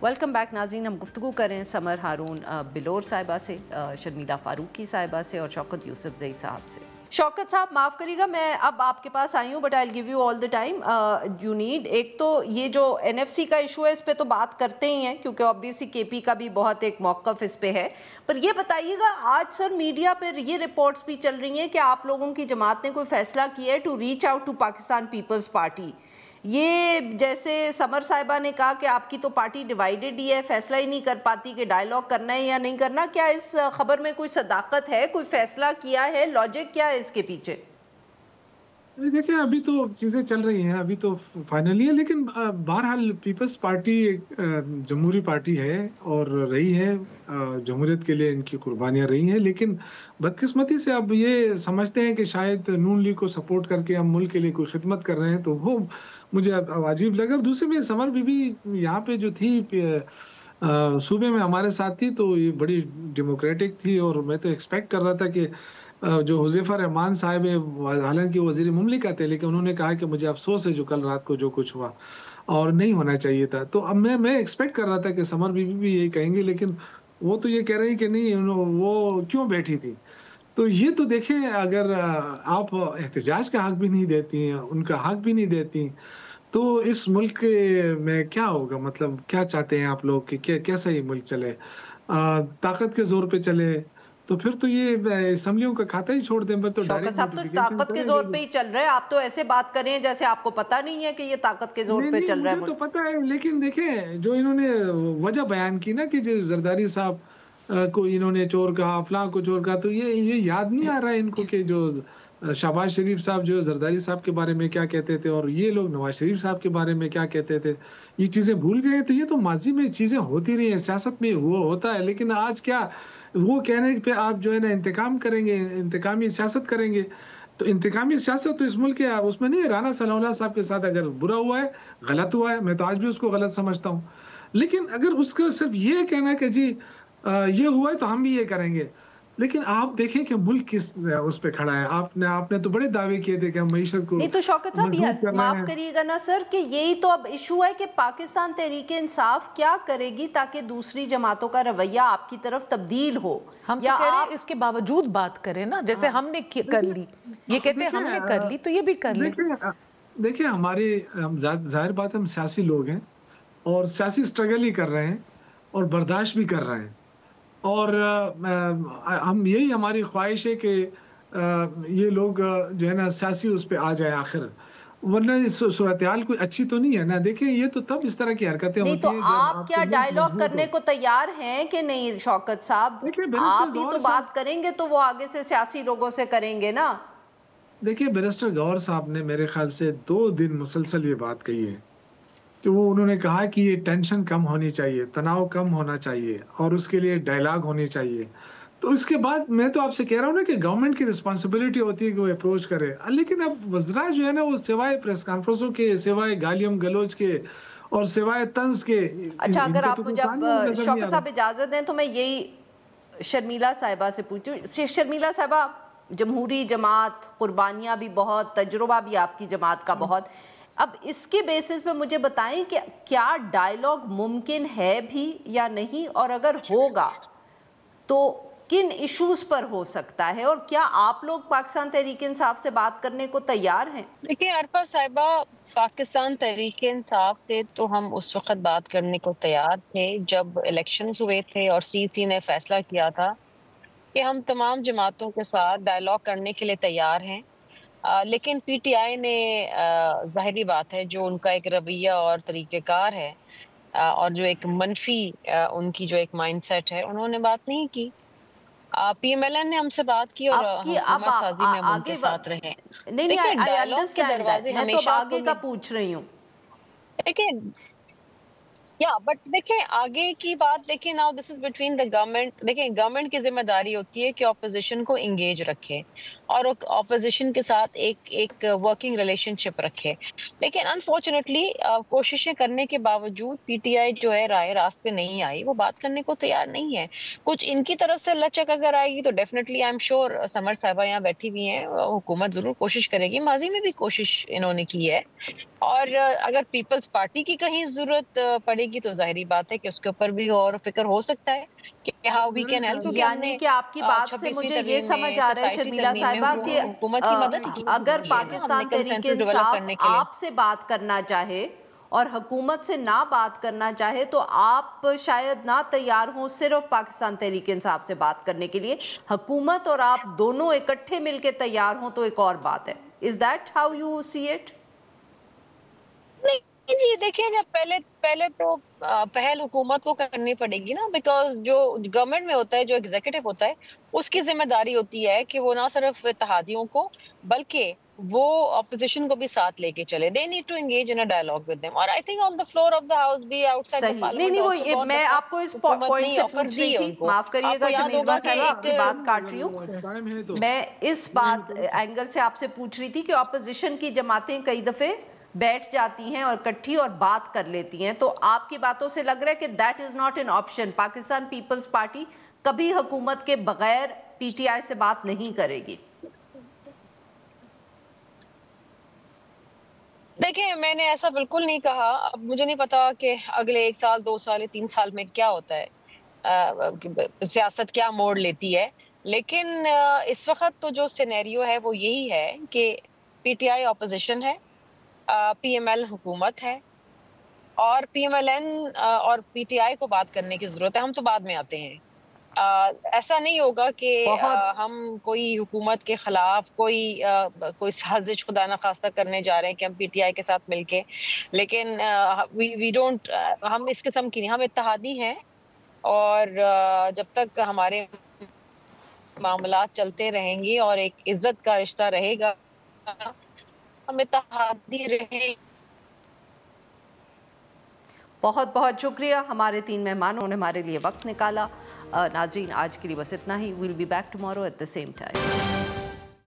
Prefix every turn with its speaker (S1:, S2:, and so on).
S1: Welcome back नाज़रीन। हम गुफ्तगू कर रहे हैं समर हारून बिलोर साहिबा से, शर्मिला फारूकी साहिबा से और शौकत यूसुफजई साहब से। शौकत साहब माफ़ करिएगा, मैं अब आपके पास आई हूँ, but I will give you all the time you need. एक तो ये जो एनएफसी का इशू है, इस पे तो बात करते ही हैं क्योंकि ऑब्वियसली केपी का भी बहुत एक मौक़िफ़ इस पे है। पर ये बताइएगा, आज सर मीडिया पर ये रिपोर्ट्स भी चल रही हैं कि आप लोगों की जमात ने कोई फ़ैसला किया है to reach out to Pakistan Peoples Party. ये जैसे समर साहिबा ने कहा कि आपकी तो पार्टी डिवाइडेड ही है, फैसला ही नहीं कर पाती कि डायलॉग करना है या नहीं करना। क्या इस खबर में कोई सदाकत है, कोई फैसला किया है, लॉजिक क्या है इसके पीछे?
S2: देखिए, अभी तो चीज़ें चल रही हैं, अभी तो फाइनली है, लेकिन बहरहाल पीपल्स पार्टी एक जमहूरी पार्टी है और रही है। जमहूरियत के लिए इनकी कुर्बानियाँ रही हैं, लेकिन बदकिस्मती से अब ये समझते हैं कि शायद नून लीग को सपोर्ट करके हम मुल्क के लिए कोई खिदमत कर रहे हैं, तो वो मुझे अब अजीब लगा। और दूसरी में समर बीबी यहाँ पे जो थी सूबे में हमारे साथ थी, तो ये बड़ी डेमोक्रेटिक थी और मैं तो एक्सपेक्ट कर रहा था कि जो हुज़ैफ़ा रहमान साहब है, हालाँकि वज़ीर मुमलिकत है, लेकिन उन्होंने कहा कि मुझे अफ़सोस है जो कल रात को जो कुछ हुआ और नहीं होना चाहिए था। तो अब मैं एक्सपेक्ट कर रहा था कि समर बीबी भी यही कहेंगी, लेकिन वो तो ये कह रही हैं कि नहीं, वो क्यों बैठी थी। तो ये तो देखें, अगर आप एहतजाज का हक भी नहीं देती हैं, उनका हक भी नहीं देती, तो इस मुल्क में क्या होगा? मतलब क्या चाहते हैं आप लोग कि कैसा ये मुल्क चले? ताकत के ज़ोर पे चले, तो फिर तो ये असेंबलियों का खाता ही छोड़ दें, फिर तो
S1: शौकत
S2: डायरेक्ट
S1: साहब तो
S2: नोटिफिकेशन
S1: ताकत के
S2: करें
S1: जोर पे
S2: लेकिन।
S1: ही चल रहे हैं, आप तो ऐसे बात कर रहे हैं जैसे आपको पता नहीं है कि ये ताकत के जोर
S2: नहीं,
S1: पे
S2: नहीं,
S1: चल रहा है
S2: मुझे तो
S1: मुल्क।
S2: पता है, लेकिन देखें जो इन्होंने वजह बयान की ना कि जो ज़रदारी साहब को इन्होंने चोर कहा, फलाँ को चोर कहा, तो ये याद नहीं आ रहा है इनको कि जो शहबाज शरीफ साहब जो ज़रदारी साहब के बारे में क्या कहते थे और ये लोग नवाज़ शरीफ साहब के बारे में क्या कहते थे। ये चीज़ें भूल गए, तो ये तो माज़ी में चीज़ें होती रही हैं, सियासत में वो होता है, लेकिन आज क्या वो कहने पे आप जो है ना इंतकाम करेंगे, इंतकामी सियासत करेंगे। तो इंतकामी सियासत तो इस मुल्क के उसमें नहीं है। राना सनाउल्लाह साहब के साथ अगर बुरा हुआ है, गलत हुआ है, मैं तो आज भी उसको गलत समझता हूँ। लेकिन अगर उसको सिर्फ़ ये कहना है कि जी ये हुआ है तो हम भी ये करेंगे। लेकिन आप देखें कि मुल्क किस उस पे खड़ा है। आपने आपने तो बड़े दावे किए थे कि हम मईशत को
S1: नहीं तो शौकत साहब
S2: मजबूत कर रहे
S1: माफ
S2: हैं।
S1: करिएगा ना सर, कि यही तो अब इशू है कि पाकिस्तान तहरीक इंसाफ क्या करेगी ताकि दूसरी जमातों का रवैया आपकी तरफ तब्दील हो।
S3: हम
S1: या
S3: तो कह रहे हैं
S1: आप
S3: इसके बावजूद बात करें ना, जैसे हमने कर ली। ये कहते हैं
S2: देखिए
S3: हमने कर ली तो ये भी कर ले।
S2: देखिए देखिए हमारे हम ज़ाहिर बात है, हम सियासी लोग हैं और सियासी स्ट्रगल ही कर रहे हैं और बर्दाश्त भी कर रहे हैं। और हम यही हमारी ख्वाहिश है कि ये लोग जो है ना सियासी उस पे आ जाए आखिर, वरना इस सूरत-ए-हाल कोई अच्छी तो नहीं है ना। देखिए, ये तो तब इस तरह की हरकतें
S1: नहीं
S2: होती
S1: तो
S2: हैं जब
S1: आप
S2: आपके
S1: क्या
S2: मुल्क
S1: डायलॉग
S2: मजबूत
S1: करने
S2: हो।
S1: को तैयार हैं कि नहीं शौकत साहब?
S2: देखिए बैरिस्टर
S1: आप ही
S2: गौहर
S1: तो
S2: साहब
S1: बात करेंगे तो वो आगे से सियासी लोगों से करेंगे ना।
S2: देखिए बैरिस्टर गौहर साहब ने मेरे ख़्याल से 2 दिन मुसलसल ये बात कही है कि वो उन्होंने कहा कि ये टेंशन कम होनी चाहिए, तनाव कम होना चाहिए और उसके लिए डायलॉग होनी चाहिए। तो इसके बाद मैं तो आपसे कह रहा हूँ ना कि गवर्नमेंट की रिस्पॉन्सिबिलिटी होती है कि वो अप्रोच करे। लेकिन अब वज़रा जो है ना, वो सिवाय प्रेस कॉन्फ्रेंसों के, सिवाय गालियम-गलौच के और सिवाय तंज़ के
S1: अच्छा, अगर
S2: इनका
S1: आप
S2: तो कोई
S1: मुझे
S2: काम ही
S1: अब
S2: नज़र नहीं आ
S1: शौकत
S2: रहा।
S1: साहब इजाज़त दें तो मैं यही शर्मिला साहिबा से पूछूं। शर्मिला साहिबा, जमहूरी जमात, कुर्बानियाँ भी बहुत, तजुर्बा भी आपकी जमात का बहुत। अब इसके बेसिस पे मुझे बताएं कि क्या डायलॉग मुमकिन है भी या नहीं, और अगर होगा तो किन इश्यूज पर हो सकता है, और क्या आप लोग पाकिस्तान तहरीक इंसाफ से बात करने को तैयार हैं?
S4: देखिए अरफा साहिबा, पाकिस्तान तहरीक इंसाफ से तो हम उस वक्त बात करने को तैयार थे जब इलेक्शंस हुए थे और सीसी ने फैसला किया था कि हम तमाम जमातों के साथ डायलॉग करने के लिए तैयार हैं। लेकिन पीटीआई ने ज़ाहिरी बात है जो उनका एक रवैया और तरीक़ेकार है, और जो एक मनफी उनकी जो एक माइंडसेट है, उन्होंने बात नहीं की। पीएमएलएन ने हमसे बात की और
S1: आपकी अब
S4: हुकूमत साजी में हम उनके
S1: आगे
S4: साथ रहे।
S1: नहीं नहीं,
S4: देखिए
S1: आई
S4: डायलॉग के
S1: अंडरस्टैंड दैट,
S4: दरवाजे
S1: मैं तो अब
S4: हमेशा
S1: आगे का
S4: खुले।
S1: पूछ रही हूँ।
S4: देखिए बट देखिए आगे की बात, देखिए now this is between the government. देखिए गवर्नमेंट की जिम्मेदारी होती है कि ऑपोजिशन को एंगेज रखे और ऑपोजिशन के साथ एक एक वर्किंग रिलेशनशिप रखे। लेकिन अनफॉर्चुनेटली कोशिशें करने के बावजूद पीटीआई जो है राय रास्त पे नहीं आई, वो बात करने को तैयार नहीं है। कुछ इनकी तरफ से लचक अगर आएगी तो definitely I am sure summer साहिबा यहाँ बैठी हुई हैं, हुकूमत जरूर कोशिश करेगी, माजी में भी कोशिश इन्होंने की है। और अगर पीपल्स पार्टी की कहीं जरूरत पड़ेगी की तो जाहिर बात है कि उसके ऊपर भी और फिक्र हो सकता है कि हाउ वी कैन हेल्प, क्योंकि
S1: यानी कि आपकी बात से मुझे ये समझ आ रहा है शर्मिला साहिबा कि
S4: हुकूमत की मदद की
S1: अगर
S4: है ना,
S1: पाकिस्तान
S4: हमने
S1: तहरीक
S4: कंसेंसस डेवलप
S1: इंसाफ
S4: करने के लिए।
S1: आपसे बात करना चाहे और हुकूमत से ना बात करना चाहे तो आप शायद ना तैयार हों सिर्फ पाकिस्तान तहरीक इंसाफ से बात करने के लिए, हुकूमत और आप दोनों इकट्ठे मिलकर तैयार हों तो एक और बात है। Is that how you see it?
S4: नहीं जी, देखिए जब पहले तो पहल हुकूमत को करनी पड़ेगी ना, बिकॉज जो गवर्नमेंट में होता है, जो एग्जीक्यूटिव होता है, उसकी जिम्मेदारी होती है कि वो ना सिर्फ इत्तेहादियों को बल्कि वो ऑपोजिशन को भी साथ लेके चले। They need to engage in a dialogue with them, और I think on the floor of the house भी, आउटसाइड द
S1: सही,
S4: पार्लियामेंट
S1: नहीं
S4: आल्सो बहुत
S1: मैं
S4: दफा
S1: आपको इस
S4: हुकूमत
S1: पॉइंट
S4: ने
S1: से
S4: ऑफर
S1: पूछ
S4: दी
S1: रही
S4: है
S1: थी,
S4: उनको।
S1: माफ करिएगा
S4: आपको याद
S1: शर्मीला
S4: होगा कि
S1: साहिबा आपकी
S4: एक
S1: बात काट रही हूँ,
S2: टाइम है तो
S1: मैं इस बात एंगल से आपसे पूछ रही थी कि ऑपोजिशन की जमातें कई दफे बैठ जाती हैं और इकट्ठी और बात कर लेती हैं, तो आपकी बातों से लग रहा है कि that is not an option. Pakistan Peoples Party कभी हुकूमत के बगैर पीटीआई से बात नहीं करेगी।
S4: देखिए मैंने ऐसा बिल्कुल नहीं कहा। अब मुझे नहीं पता कि अगले 1 साल 2 साल या 3 साल में क्या होता है, सियासत क्या मोड़ लेती है, लेकिन इस वक्त तो जो सिनेरियो है वो यही है कि पीटीआई ऑपोजिशन है, पीएमएल हुकूमत है, और पीएमएलएन और पीटीआई को बात करने की जरूरत है। हम तो बाद में आते हैं। ऐसा नहीं होगा कि हम कोई हुकूमत के खिलाफ कोई साजिश खुदा न खास्ता करने जा रहे हैं कि हम पीटीआई के साथ मिलके, लेकिन वी डोंट, हम इस किस्म की नहीं, हम इत्तेहादी हैं, और जब तक हमारे मामलात चलते रहेंगे और एक इज्जत का रिश्ता रहेगा, हम इत्तेहादी रहेंगे।
S1: बहुत बहुत शुक्रिया हमारे 3 मेहमानों ने हमारे लिए वक्त निकाला। नाज़रीन आज के लिए बस इतना ही। Will be back tomorrow at the same time.